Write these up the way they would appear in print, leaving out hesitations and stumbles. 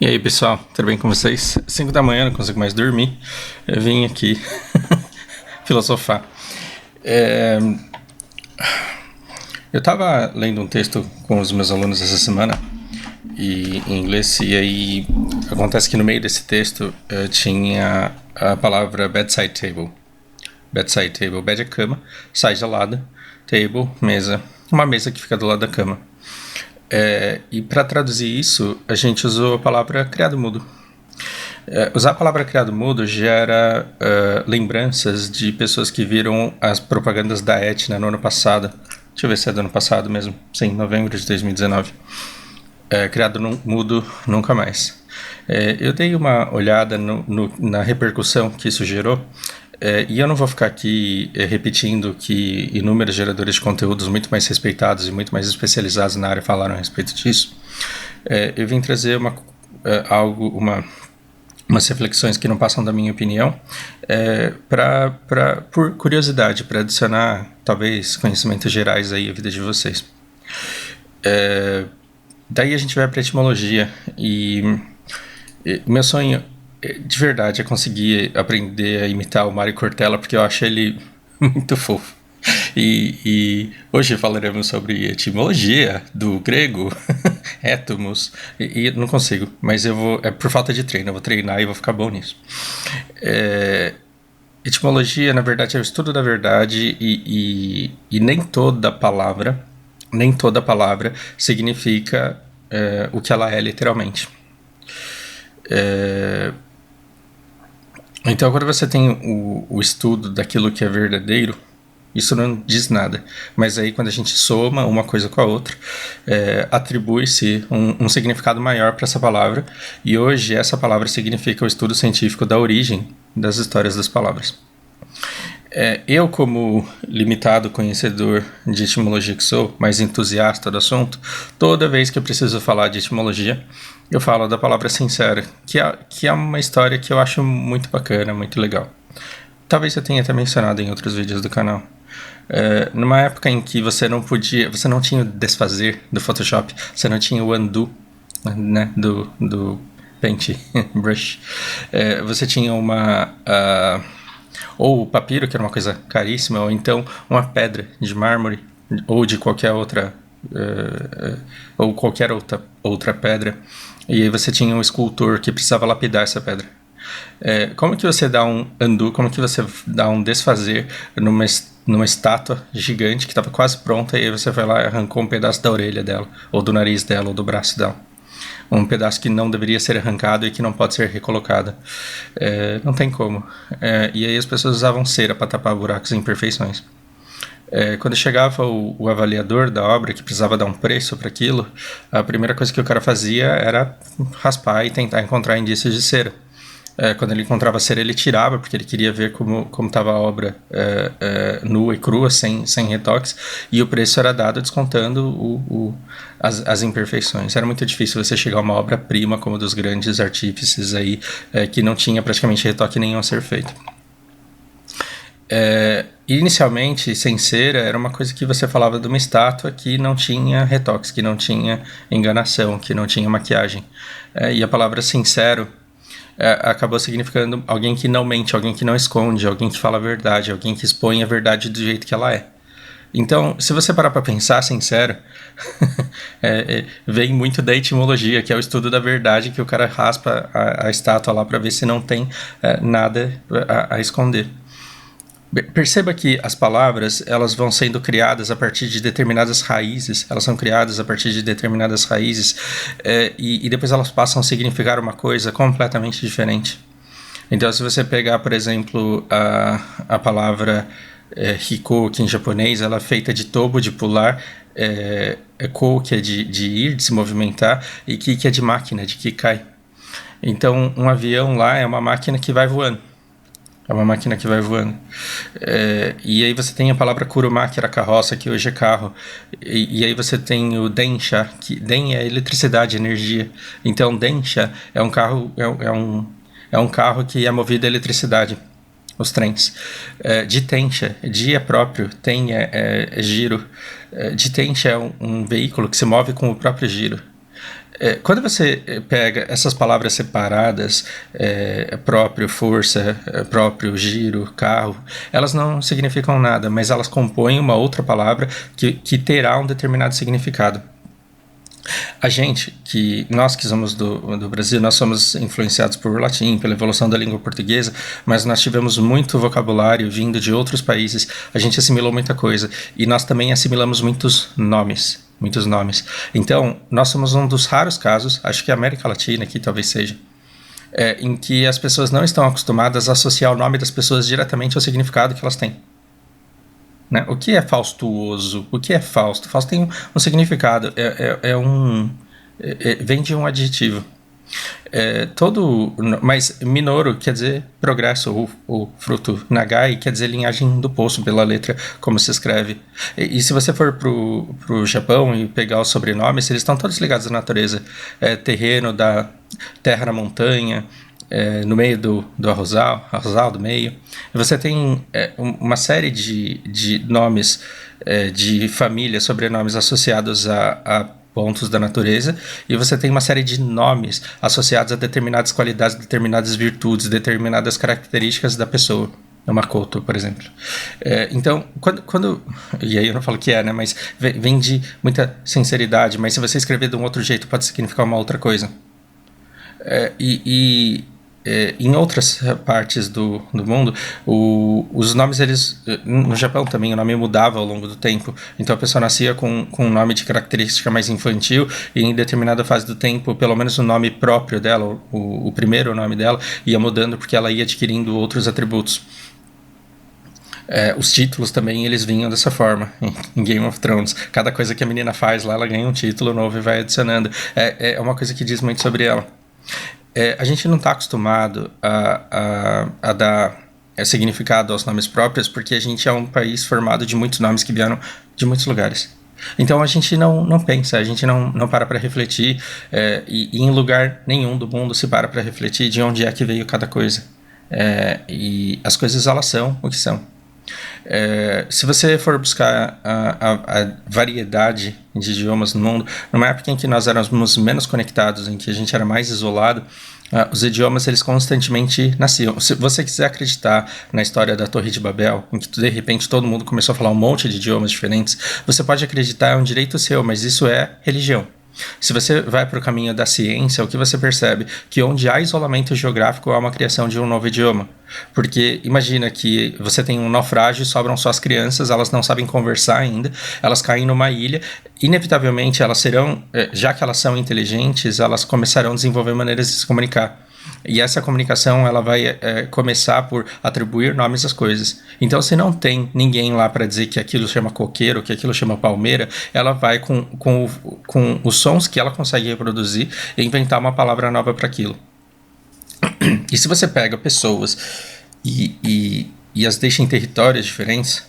E aí, pessoal, tudo bem com vocês? 5 da manhã, não consigo mais dormir. Eu vim aqui filosofar. É, eu estava lendo um texto com os meus alunos essa semana, em inglês, e aí acontece que no meio desse texto tinha a palavra bedside table. Bedside table, bed é cama, side é lado, table, mesa, uma mesa que fica do lado da cama. E para traduzir isso, a gente usou a palavra criado mudo. Usar a palavra criado mudo gera lembranças de pessoas que viram as propagandas da Etna no ano passado. Deixa eu ver se é do ano passado mesmo. Sim, novembro de 2019. Criado mudo nunca mais. Eu dei uma olhada na repercussão que isso gerou. E eu não vou ficar aqui repetindo que inúmeros geradores de conteúdos muito mais respeitados e muito mais especializados na área falaram a respeito disso. Eu vim trazer umas reflexões que não passam da minha opinião, por curiosidade, para adicionar talvez conhecimentos gerais aí à vida de vocês. Daí a gente vai para a etimologia e meu sonho de verdade é conseguir aprender a imitar o Mário Cortella, porque eu acho ele muito fofo. E hoje falaremos sobre etimologia do grego, étomos, e não consigo, mas eu vou, é por falta de treino, eu vou treinar e vou ficar bom nisso. Etimologia, na verdade, é o estudo da verdade e nem toda palavra significa o que ela é literalmente. Então, quando você tem o estudo daquilo que é verdadeiro, isso não diz nada. Mas aí, quando a gente soma uma coisa com a outra, atribui-se um significado maior para essa palavra. E hoje, essa palavra significa o estudo científico da origem das histórias das palavras. Eu, como limitado conhecedor de etimologia que sou, mais entusiasta do assunto, toda vez que eu preciso falar de etimologia, eu falo da palavra sincera, que é uma história que eu acho muito bacana, muito legal. Talvez eu tenha até mencionado em outros vídeos do canal. Numa época em que você não tinha o desfazer do Photoshop, você não tinha o undo, né, do Paint Brush, você tinha ou o papiro, que era uma coisa caríssima, ou então uma pedra de mármore, ou de qualquer outra, ou qualquer outra pedra, e aí você tinha um escultor que precisava lapidar essa pedra. Como que você dá um undo, como que você dá um desfazer numa estátua gigante que estava quase pronta, e aí você vai lá e arrancou um pedaço da orelha dela, ou do nariz dela, ou do braço dela? Um pedaço que não deveria ser arrancado e que não pode ser recolocado. Não tem como. E aí as pessoas usavam cera para tapar buracos e imperfeições. Quando chegava o avaliador da obra, que precisava dar um preço para aquilo, a primeira coisa que o cara fazia era raspar e tentar encontrar indícios de cera. Quando ele encontrava cera, ele tirava, porque ele queria ver como estava a obra nua e crua, sem retoques, e o preço era dado descontando as imperfeições. Era muito difícil você chegar a uma obra-prima como dos grandes artífices aí, que não tinha praticamente retoque nenhum a ser feito. Inicialmente, sem cera, era uma coisa que você falava de uma estátua que não tinha retoques, que não tinha enganação, que não tinha maquiagem. E a palavra sincero acabou significando alguém que não mente, alguém que não esconde, alguém que fala a verdade, alguém que expõe a verdade do jeito que ela é. Então, se você parar para pensar, sincero, vem muito da etimologia, que é o estudo da verdade, que o cara raspa a estátua lá para ver se não tem nada a esconder. Perceba que as palavras, elas vão sendo criadas a partir de determinadas raízes, elas são criadas a partir de determinadas raízes, e depois elas passam a significar uma coisa completamente diferente. Então, se você pegar, por exemplo, a palavra hiko, que em japonês ela é feita de tobo, de pular, ko, que é de ir, de se movimentar, e ki, que é de máquina, de kikai. Então, um avião lá é uma máquina que vai voando. É uma máquina que vai voando. E aí você tem a palavra kuruma, que era carroça, que hoje é carro. E aí você tem o densha, que den é eletricidade, energia. Então densha é um carro, é um carro que é movido a eletricidade, os trens. Jitensha, ji é próprio, ten é giro. Jitensha é um veículo que se move com o próprio giro. Quando você pega essas palavras separadas, próprio, força, próprio, giro, carro, elas não significam nada, mas elas compõem uma outra palavra que terá um determinado significado. Nós que somos do Brasil, nós somos influenciados por latim, pela evolução da língua portuguesa, mas nós tivemos muito vocabulário vindo de outros países, a gente assimilou muita coisa, e nós também assimilamos muitos nomes. Então, nós somos um dos raros casos, acho que a América Latina aqui talvez seja, em que as pessoas não estão acostumadas a associar o nome das pessoas diretamente ao significado que elas têm. Né? O que é faustuoso? O que é Fausto? Fausto tem um significado, vem de um adjetivo. Mas Minoru quer dizer progresso, o fruto. Nagai quer dizer linhagem do poço, pela letra como se escreve. E se você for pro Japão e pegar os sobrenomes, eles estão todos ligados à natureza. Terreno da terra na montanha, no meio do arrozal do meio. E você tem uma série de nomes de família, sobrenomes associados a pontos da natureza, e você tem uma série de nomes associados a determinadas qualidades, determinadas virtudes, determinadas características da pessoa. Makoto, por exemplo. Então, quando... E aí eu não falo que né? Mas vem de muita sinceridade, mas se você escrever de um outro jeito, pode significar uma outra coisa. Em outras partes do mundo, os nomes, no Japão também, o nome mudava ao longo do tempo. Então a pessoa nascia com um nome de característica mais infantil, e em determinada fase do tempo, pelo menos o nome próprio dela, o primeiro nome dela, ia mudando porque ela ia adquirindo outros atributos. Os títulos também, eles vinham dessa forma em Game of Thrones. Cada coisa que a menina faz lá, ela ganha um título novo e vai adicionando. É uma coisa que diz muito sobre ela. A gente não está acostumado a dar significado aos nomes próprios, porque a gente é um país formado de muitos nomes que vieram de muitos lugares. Então a gente não pensa, a gente não para refletir, e em lugar nenhum do mundo se para refletir de onde é que veio cada coisa. E as coisas, elas são o que são. Se você for buscar a variedade de idiomas no mundo, numa época em que nós éramos menos conectados, em que a gente era mais isolado, os idiomas, eles constantemente nasciam. Se você quiser acreditar na história da Torre de Babel, em que de repente todo mundo começou a falar um monte de idiomas diferentes, você pode acreditar, é um direito seu, mas isso é religião. Se você vai para o caminho da ciência, o que você percebe? Que onde há isolamento geográfico, há uma criação de um novo idioma. Porque imagina que você tem um naufrágio e sobram só as crianças, elas não sabem conversar ainda, elas caem numa ilha, inevitavelmente elas serão, já que elas são inteligentes, elas começarão a desenvolver maneiras de se comunicar. E essa comunicação, ela vai começar por atribuir nomes às coisas. Então, se não tem ninguém lá para dizer que aquilo chama coqueiro, que aquilo chama palmeira, ela vai com os sons que ela consegue reproduzir e inventar uma palavra nova para aquilo. E se você pega pessoas e as deixa em territórios diferentes,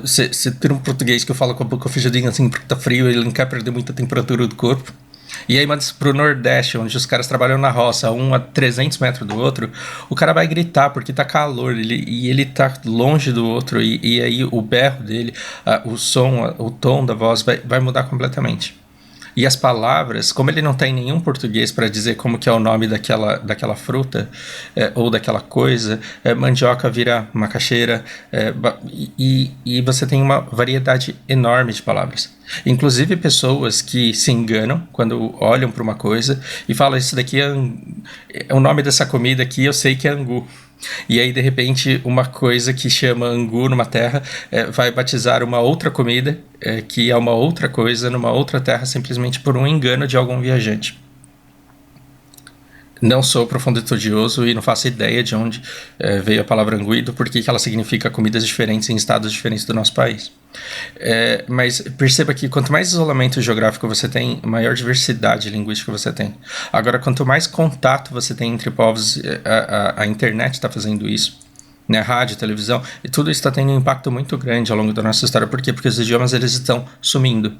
você tem um português que eu falo com a boca fechadinha assim porque tá frio, ele não quer perder muita temperatura do corpo. E aí manda pro Nordeste, onde os caras trabalham na roça, um a 300 metros do outro, o cara vai gritar porque tá calor, e ele tá longe do outro, e aí o berro dele, o som, o tom da voz vai mudar completamente. E as palavras, como ele não tem nenhum português para dizer como que é o nome daquela fruta, ou daquela coisa, mandioca vira macaxeira, e você tem uma variedade enorme de palavras. Inclusive pessoas que se enganam quando olham para uma coisa e falam, isso daqui é o nome dessa comida aqui, eu sei que é angu. E aí, de repente, uma coisa que chama angu numa terra vai batizar uma outra comida, que é uma outra coisa numa outra terra, simplesmente por um engano de algum viajante. Não sou profundo estudioso e não faço ideia de onde veio a palavra angu e do porquê que ela significa comidas diferentes em estados diferentes do nosso país. Mas perceba que quanto mais isolamento geográfico você tem, maior diversidade linguística você tem. Agora, quanto mais contato você tem entre povos, a internet está fazendo isso, né? Rádio, televisão, e tudo isso está tendo um impacto muito grande ao longo da nossa história. Por quê? Porque os idiomas, eles estão sumindo.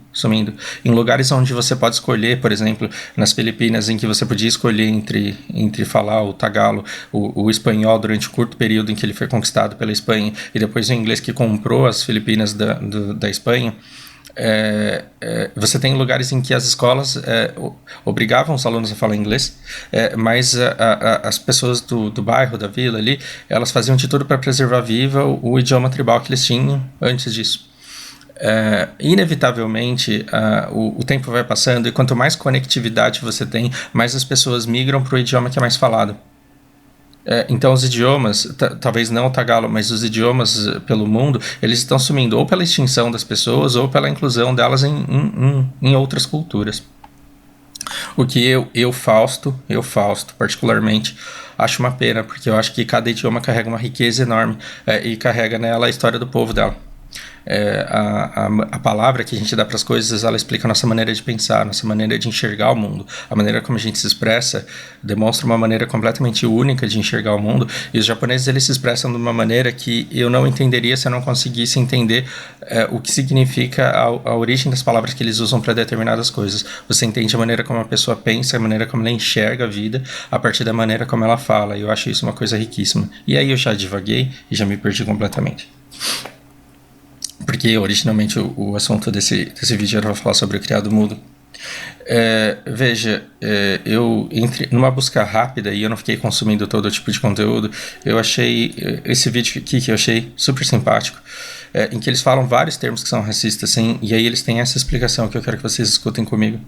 Em lugares onde você pode escolher, por exemplo, nas Filipinas, em que você podia escolher entre falar o tagalo, o espanhol durante o curto período em que ele foi conquistado pela Espanha, e depois o inglês que comprou as Filipinas da Espanha, Você tem lugares em que as escolas obrigavam os alunos a falar inglês, mas as pessoas do bairro, da vila ali, elas faziam de tudo para preservar viva o idioma tribal que eles tinham antes disso. Inevitavelmente, o tempo vai passando e quanto mais conectividade você tem, mais as pessoas migram para o idioma que é mais falado. Então os idiomas, talvez não o tagalo, mas os idiomas pelo mundo, eles estão sumindo ou pela extinção das pessoas ou pela inclusão delas em outras culturas. O que Fausto, particularmente, acho uma pena, porque eu acho que cada idioma carrega uma riqueza enorme e carrega nela a história do povo dela. A palavra que a gente dá para as coisas, ela explica a nossa maneira de pensar, a nossa maneira de enxergar o mundo. A maneira como a gente se expressa demonstra uma maneira completamente única de enxergar o mundo, e os japoneses, eles se expressam de uma maneira que eu não entenderia se eu não conseguisse entender o que significa a origem das palavras que eles usam para determinadas coisas. Você entende a maneira como a pessoa pensa, a maneira como ela enxerga a vida a partir da maneira como ela fala, e eu acho isso uma coisa riquíssima. E aí eu já divaguei e já me perdi completamente. Porque originalmente o assunto desse vídeo era falar sobre o criado mudo. Veja, eu entrei numa busca rápida e eu não fiquei consumindo todo tipo de conteúdo. Eu achei esse vídeo aqui que eu achei super simpático, em que eles falam vários termos que são racistas, assim, e aí eles têm essa explicação que eu quero que vocês escutem comigo.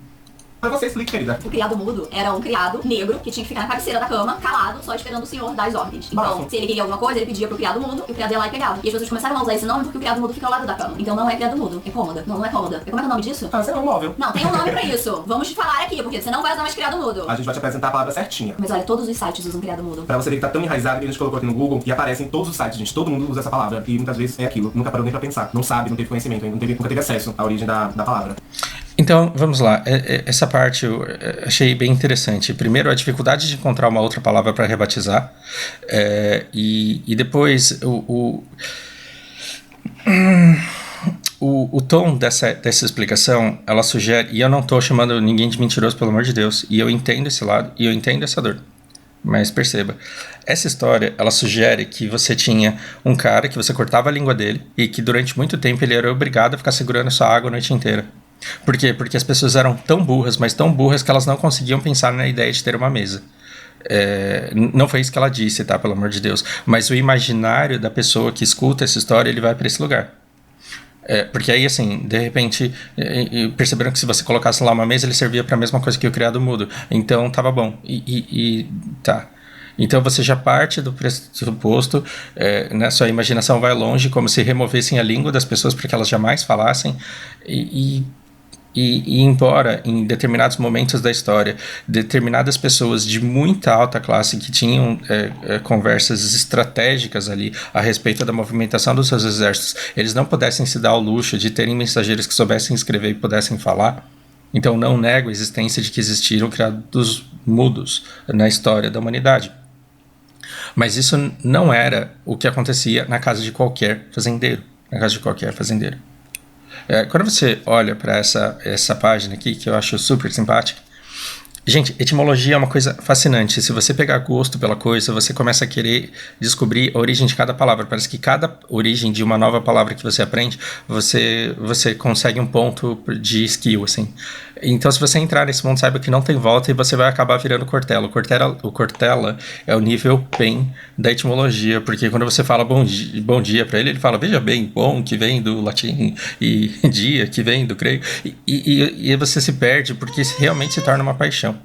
Mas você explica, querida. O criado mudo era um criado negro que tinha que ficar na cabeceira da cama, calado, só esperando o senhor dar as ordens. Então, se ele queria alguma coisa, ele pedia pro criado mudo, e o criado ia lá e pegava. E as pessoas começaram a usar esse nome porque o criado mudo fica ao lado da cama. Então não é criado mudo, é cômoda. Não é cômoda. E como é o nome disso? Ah, você é um móvel. Não, tem um nome pra isso. Vamos falar aqui, porque você não vai usar mais criado mudo. A gente vai te apresentar a palavra certinha. Mas olha, todos os sites usam criado mudo. Pra você ver que tá tão enraizado que a gente colocou aqui no Google e aparece em todos os sites, gente. Todo mundo usa essa palavra. E muitas vezes é aquilo. Nunca parou nem pra pensar. Não sabe, não teve conhecimento, nunca teve acesso à origem da palavra. Então, vamos lá. Essa parte eu achei bem interessante. Primeiro, a dificuldade de encontrar uma outra palavra para rebatizar. E depois, o tom dessa explicação, ela sugere... E eu não estou chamando ninguém de mentiroso, pelo amor de Deus. E eu entendo esse lado, e eu entendo essa dor. Mas perceba, essa história, ela sugere que você tinha um cara que você cortava a língua dele e que durante muito tempo ele era obrigado a ficar segurando sua água a noite inteira. Por quê? Porque as pessoas eram tão burras, mas tão burras que elas não conseguiam pensar na ideia de ter uma mesa. Não foi isso que ela disse, tá? Pelo amor de Deus. Mas o imaginário da pessoa que escuta essa história, ele vai para esse lugar. Porque aí, assim, de repente, perceberam que se você colocasse lá uma mesa, ele servia para a mesma coisa que o criado mudo. Então, tava bom. Tá. Então, você já parte do pressuposto, né, sua imaginação vai longe, como se removessem a língua das pessoas para que elas jamais falassem. E embora em determinados momentos da história, determinadas pessoas de muita alta classe que tinham conversas estratégicas ali a respeito da movimentação dos seus exércitos, eles não pudessem se dar ao luxo de terem mensageiros que soubessem escrever e pudessem falar, então não nego a existência de que existiram criados mudos na história da humanidade. Mas isso não era o que acontecia na casa de qualquer fazendeiro. Quando você olha para essa página aqui, que eu acho super simpática, gente, etimologia é uma coisa fascinante. Se você pegar gosto pela coisa, você começa a querer descobrir a origem de cada palavra. Parece que cada origem de uma nova palavra que você aprende, você consegue um ponto de skill, assim. Então, se você entrar nesse mundo, saiba que não tem volta e você vai acabar virando Cortella. O Cortella é o nível PEN da etimologia, porque quando você fala bom dia para ele, ele fala, veja bem, bom, que vem do latim, e dia, que vem do grego. E você se perde, porque realmente se torna uma paixão.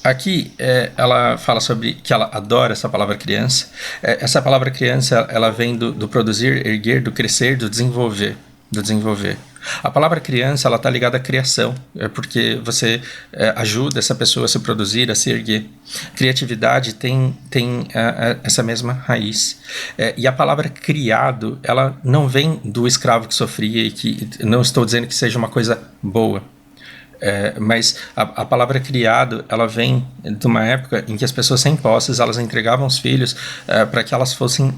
Aqui ela fala sobre que ela adora essa palavra criança. Essa palavra criança, ela vem do produzir, erguer, do crescer, do desenvolver. A palavra criança, ela está ligada à criação, porque você ajuda essa pessoa a se produzir, a se erguer. Criatividade tem essa mesma raiz. E a palavra criado, ela não vem do escravo que sofria, e que não estou dizendo que seja uma coisa boa. Mas a palavra criado, ela vem de uma época em que as pessoas sem posses, elas entregavam os filhos para que elas fossem,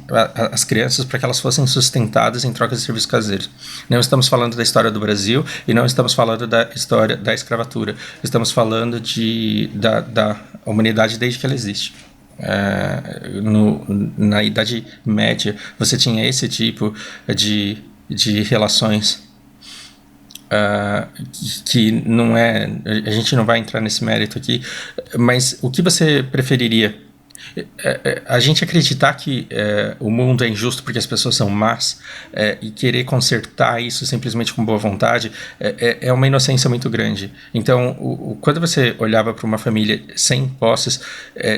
as crianças, para que elas fossem sustentadas em troca de serviços caseiros. Não estamos falando da história do Brasil e não estamos falando da história da escravatura. Estamos falando da humanidade desde que ela existe. Na Idade Média, você tinha esse tipo de de relações que não é... A gente não vai entrar nesse mérito aqui, mas o que você preferiria? A gente acreditar que o mundo é injusto porque as pessoas são más e querer consertar isso simplesmente com boa vontade é uma inocência muito grande. Então, quando você olhava para uma família sem posses,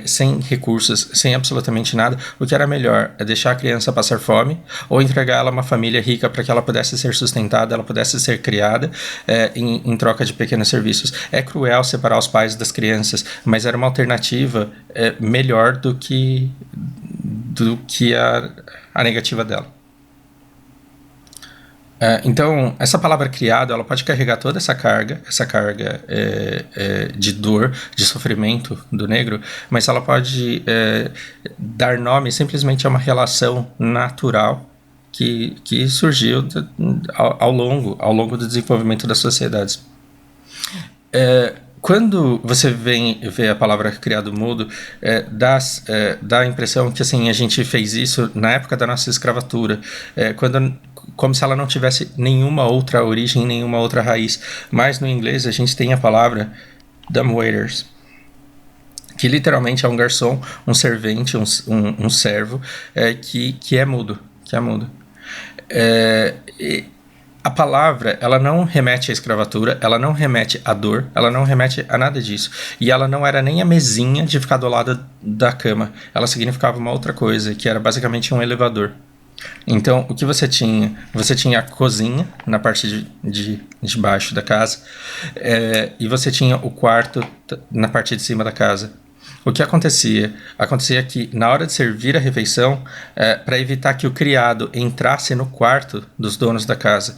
sem recursos, sem absolutamente nada, o que era melhor é deixar a criança passar fome ou entregar ela a uma família rica para que ela pudesse ser sustentada, ela pudesse ser criada em troca de pequenos serviços. É cruel separar os pais das crianças, mas era uma alternativa melhor do que a negativa dela. Então, essa palavra criado, ela pode carregar toda essa carga de dor, de sofrimento do negro, mas ela pode dar nome simplesmente a uma relação natural que surgiu ao longo do desenvolvimento das sociedades. Quando você vê a palavra criado mudo, dá a impressão que assim, a gente fez isso na época da nossa escravatura, como se ela não tivesse nenhuma outra origem, nenhuma outra raiz. Mas no inglês a gente tem a palavra dumbwaiters, que literalmente é um garçom, um servente, um servo que é mudo. A palavra, ela não remete à escravatura, ela não remete à dor, ela não remete a nada disso. E ela não era nem a mesinha de ficar do lado da cama. Ela significava uma outra coisa, que era basicamente um elevador. Então, o que você tinha? Você tinha a cozinha na parte de baixo da casa, e você tinha o quarto na parte de cima da casa. O que acontecia? Acontecia que, na hora de servir a refeição, para evitar que o criado entrasse no quarto dos donos da casa,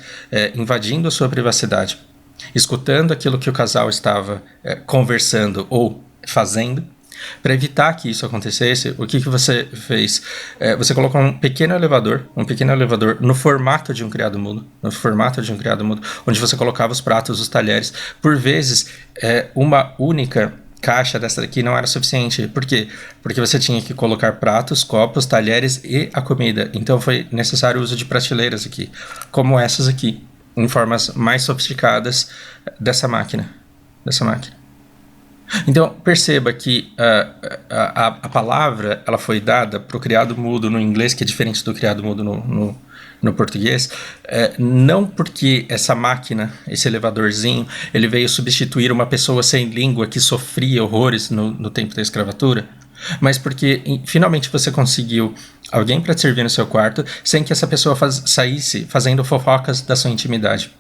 invadindo a sua privacidade, escutando aquilo que o casal estava conversando ou fazendo, para evitar que isso acontecesse, o que você fez? Você colocou um pequeno elevador no formato de um criado mudo, onde você colocava os pratos, os talheres. Por vezes, uma única caixa dessa daqui não era suficiente. Por quê? Porque você tinha que colocar pratos, copos, talheres e a comida. Então foi necessário o uso de prateleiras aqui, como essas aqui, em formas mais sofisticadas dessa máquina. Então perceba que a palavra ela foi dada para o criado mudo no inglês, que é diferente do criado mudo no português, não porque essa máquina, esse elevadorzinho, ele veio substituir uma pessoa sem língua que sofria horrores no tempo da escravatura, mas porque finalmente você conseguiu alguém para te servir no seu quarto sem que essa pessoa saísse fazendo fofocas da sua intimidade.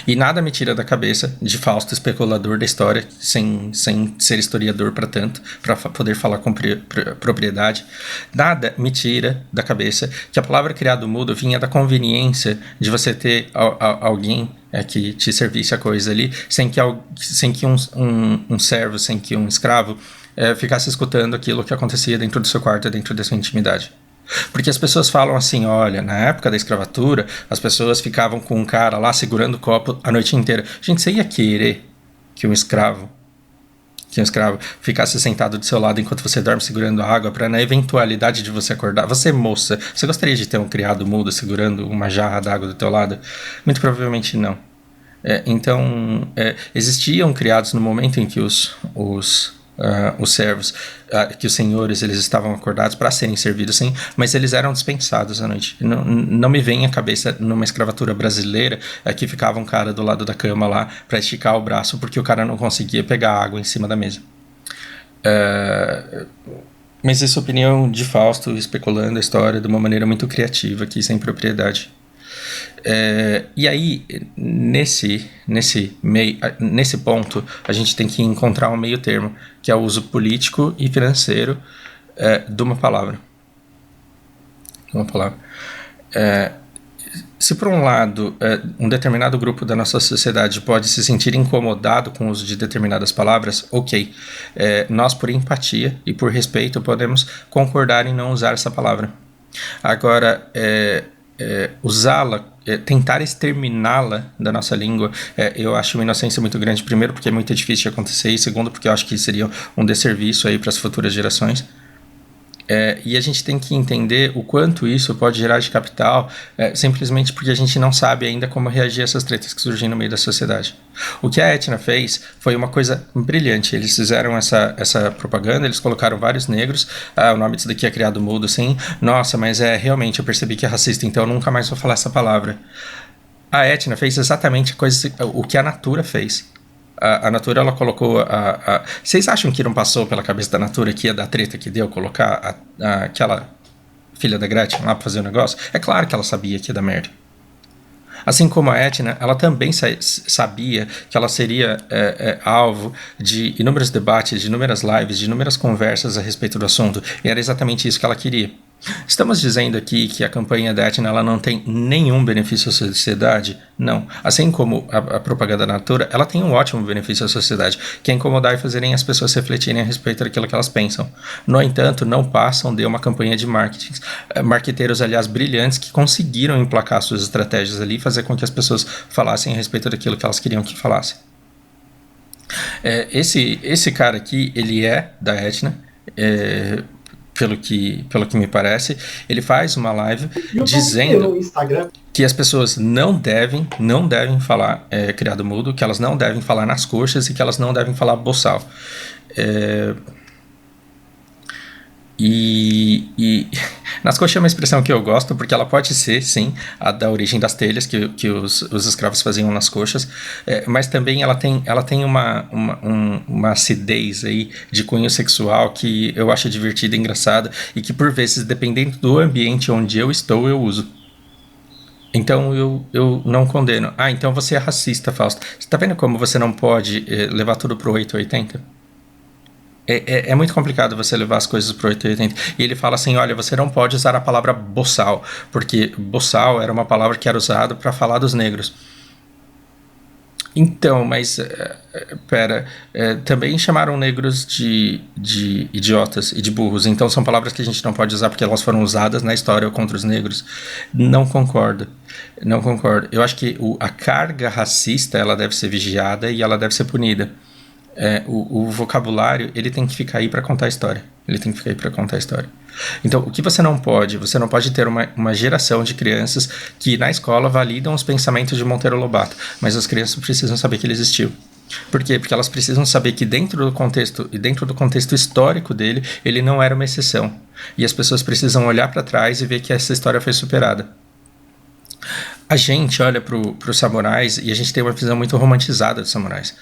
E nada me tira da cabeça, de Fausto, especulador da história, sem ser historiador para tanto, para poder falar com propriedade, nada me tira da cabeça que a palavra criado mudo vinha da conveniência de você ter alguém que te servisse a coisa ali, sem que um servo, sem que um escravo ficasse escutando aquilo que acontecia dentro do seu quarto, dentro da sua intimidade. Porque as pessoas falam assim, olha, na época da escravatura, as pessoas ficavam com um cara lá segurando o copo a noite inteira. Gente, você ia querer que um escravo ficasse sentado do seu lado enquanto você dorme segurando a água para na eventualidade de você acordar? Você, moça, você gostaria de ter um criado mudo segurando uma jarra d'água do teu lado? Muito provavelmente não. Então, existiam criados no momento em que os servos, que os senhores, eles estavam acordados para serem servidos, sim, mas eles eram dispensados à noite. Não me vem à cabeça numa escravatura brasileira que ficava um cara do lado da cama lá para esticar o braço porque o cara não conseguia pegar água em cima da mesa. Mas essa opinião de Fausto, especulando a história de uma maneira muito criativa aqui, sem propriedade. E aí, nesse ponto, a gente tem que encontrar um meio termo, que é o uso político e financeiro de uma palavra. Se por um lado, um determinado grupo da nossa sociedade pode se sentir incomodado com o uso de determinadas palavras, ok. Nós, por empatia e por respeito, podemos concordar em não usar essa palavra. Agora, usá-la, tentar exterminá-la da nossa língua, eu acho uma inocência muito grande. Primeiro, porque é muito difícil de acontecer, e segundo, porque eu acho que seria um desserviço aí para as futuras gerações. E a gente tem que entender o quanto isso pode gerar de capital, simplesmente porque a gente não sabe ainda como reagir a essas tretas que surgem no meio da sociedade. O que a Etna fez foi uma coisa brilhante. Eles fizeram essa propaganda, eles colocaram vários negros, o nome disso daqui é criado mudo, sim. Nossa, mas realmente eu percebi que é racista, então eu nunca mais vou falar essa palavra. A Etna fez exatamente o que a Natura fez. A Natura, ela colocou Vocês acham que não passou pela cabeça da Natura que ia dar treta que deu colocar aquela filha da Gretchen lá pra fazer o negócio? É claro que ela sabia que ia dar merda. Assim como a Etna, ela também sabia que ela seria alvo de inúmeros debates, de inúmeras lives, de inúmeras conversas a respeito do assunto. E era exatamente isso que ela queria. Estamos dizendo aqui que a campanha da Etna ela não tem nenhum benefício à sociedade? Não. Assim como a propaganda da Natura, ela tem um ótimo benefício à sociedade, que é incomodar e fazerem as pessoas refletirem a respeito daquilo que elas pensam. No entanto, não passam de uma campanha de marketing. Marqueteiros, aliás, brilhantes, que conseguiram emplacar suas estratégias ali e fazer com que as pessoas falassem a respeito daquilo que elas queriam que falassem. Esse cara aqui, ele é da Etna, pelo que me parece, ele faz uma live dizendo que as pessoas não devem falar criado mudo, que elas não devem falar nas coxas e que elas não devem falar boçal. E nas coxas é uma expressão que eu gosto, porque ela pode ser, sim, a da origem das telhas que os escravos faziam nas coxas, mas também ela tem uma acidez aí de cunho sexual que eu acho divertida e engraçada, e que por vezes, dependendo do ambiente onde eu estou, eu uso. Então eu não condeno. Então você é racista, Fausto. Você tá vendo como você não pode levar tudo pro 880? É muito complicado você levar as coisas pro 880. E ele fala assim, olha, você não pode usar a palavra boçal, porque boçal era uma palavra que era usada para falar dos negros. Então, mas também chamaram negros de idiotas e de burros. Então são palavras que a gente não pode usar porque elas foram usadas na história contra os negros. Não concordo. Eu acho que a carga racista ela deve ser vigiada e ela deve ser punida. O vocabulário ele tem que ficar aí para contar a história. Então, o que você não pode ter uma geração de crianças que na escola validam os pensamentos de Monteiro Lobato, mas as crianças precisam saber que ele existiu. Por quê? Porque elas precisam saber que dentro do contexto histórico dele, ele não era uma exceção. E as pessoas precisam olhar para trás e ver que essa história foi superada. A gente olha para os samurais e a gente tem uma visão muito romantizada dos samurais.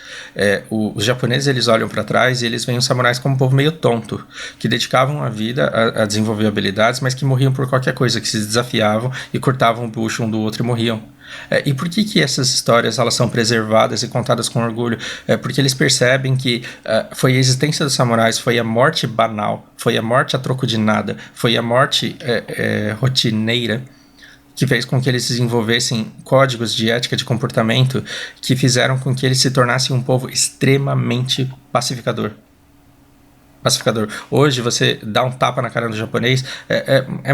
Os japoneses eles olham para trás e eles veem os samurais como um povo meio tonto, que dedicavam a vida a desenvolver habilidades, mas que morriam por qualquer coisa, que se desafiavam e cortavam o bucho um do outro e morriam. E por que essas histórias elas são preservadas e contadas com orgulho? Porque eles percebem que foi a existência dos samurais, foi a morte banal, foi a morte a troco de nada, foi a morte rotineira, que fez com que eles desenvolvessem códigos de ética de comportamento que fizeram com que eles se tornassem um povo extremamente pacificador. Hoje, você dá um tapa na cara do japonês,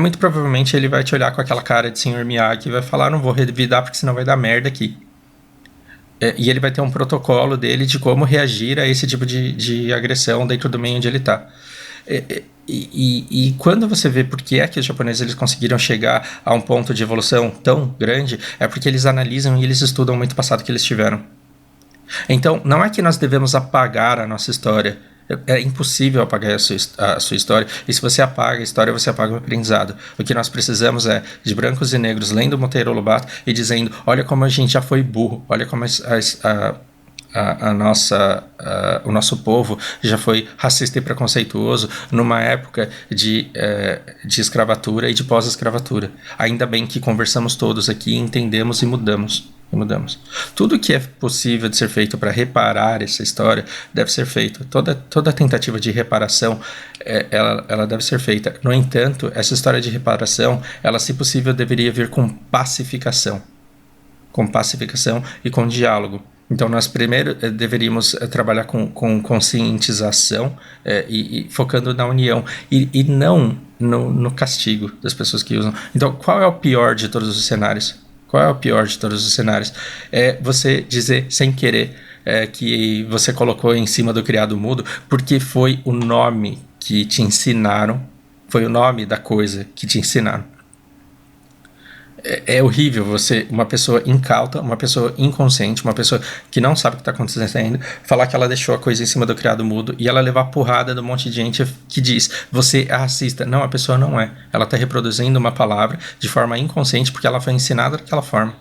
muito provavelmente ele vai te olhar com aquela cara de Sr. Miyagi e vai falar, não vou revidar porque senão vai dar merda aqui. E ele vai ter um protocolo dele de como reagir a esse tipo de agressão dentro do meio onde ele está. E quando você vê por que é que os japoneses eles conseguiram chegar a um ponto de evolução tão grande, é porque eles analisam e eles estudam muito o passado que eles tiveram. Então, não é que nós devemos apagar a nossa história. É impossível apagar a sua história. E se você apaga a história, você apaga o aprendizado. O que nós precisamos é de brancos e negros lendo Monteiro Lobato e dizendo, olha como a gente já foi burro, olha como o nosso povo já foi racista e preconceituoso numa época de escravatura e de pós-escravatura. Ainda bem que conversamos todos aqui, entendemos e mudamos. Tudo que é possível de ser feito para reparar essa história deve ser feito. Toda tentativa de reparação ela deve ser feita. No entanto, essa história de reparação, ela, se possível, deveria vir com pacificação e com diálogo. Então, nós primeiro deveríamos trabalhar com conscientização e focando na união e não no castigo das pessoas que usam. Então, qual é o pior de todos os cenários? É você dizer sem querer que você colocou em cima do criado mudo porque foi o nome que te ensinaram Foi o nome da coisa que te ensinaram. É horrível você, uma pessoa incauta, uma pessoa inconsciente, uma pessoa que não sabe o que está acontecendo, falar que ela deixou a coisa em cima do criado mudo e ela levar porrada de um monte de gente que diz, você é racista. Não, a pessoa não é. Ela está reproduzindo uma palavra de forma inconsciente porque ela foi ensinada daquela forma.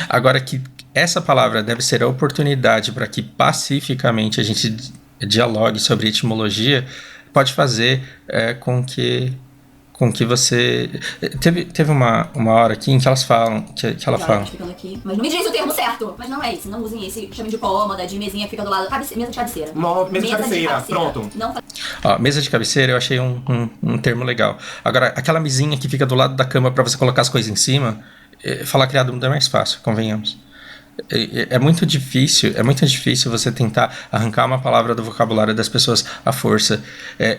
Agora que essa palavra deve ser a oportunidade para que pacificamente a gente dialogue sobre etimologia, pode fazer com que você... Teve uma hora aqui em que elas falam... Que ela fala... Aqui, mas não me diz o termo certo. Mas não é isso. Não usem esse. Chamem de cômoda, de mesinha que fica do lado. Mesa de cabeceira. Mesa de cabeceira. Pronto. Não... Ó, mesa de cabeceira eu achei um termo legal. Agora, aquela mesinha que fica do lado da cama para você colocar as coisas em cima, falar criado mudo é mais fácil, convenhamos. É muito difícil você tentar arrancar uma palavra do vocabulário das pessoas à força.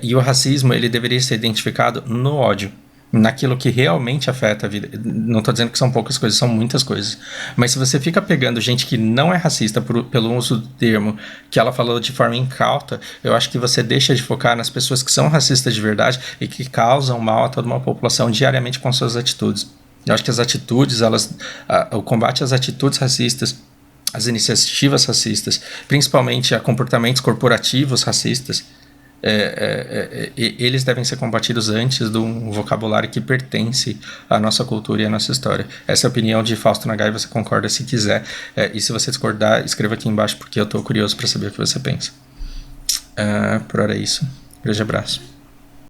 E o racismo, ele deveria ser identificado no ódio, naquilo que realmente afeta a vida. Não estou dizendo que são poucas coisas, são muitas coisas. Mas se você fica pegando gente que não é racista pelo uso do termo que ela falou de forma incauta, eu acho que você deixa de focar nas pessoas que são racistas de verdade e que causam mal a toda uma população diariamente com suas atitudes. Eu acho que as atitudes, o combate às atitudes racistas, as iniciativas racistas, principalmente a comportamentos corporativos racistas, eles devem ser combatidos antes de um vocabulário que pertence à nossa cultura e à nossa história. Essa é a opinião de Fausto Nagai, você concorda se quiser. E se você discordar, escreva aqui embaixo, porque eu estou curioso para saber o que você pensa. Por hora é isso. Grande abraço.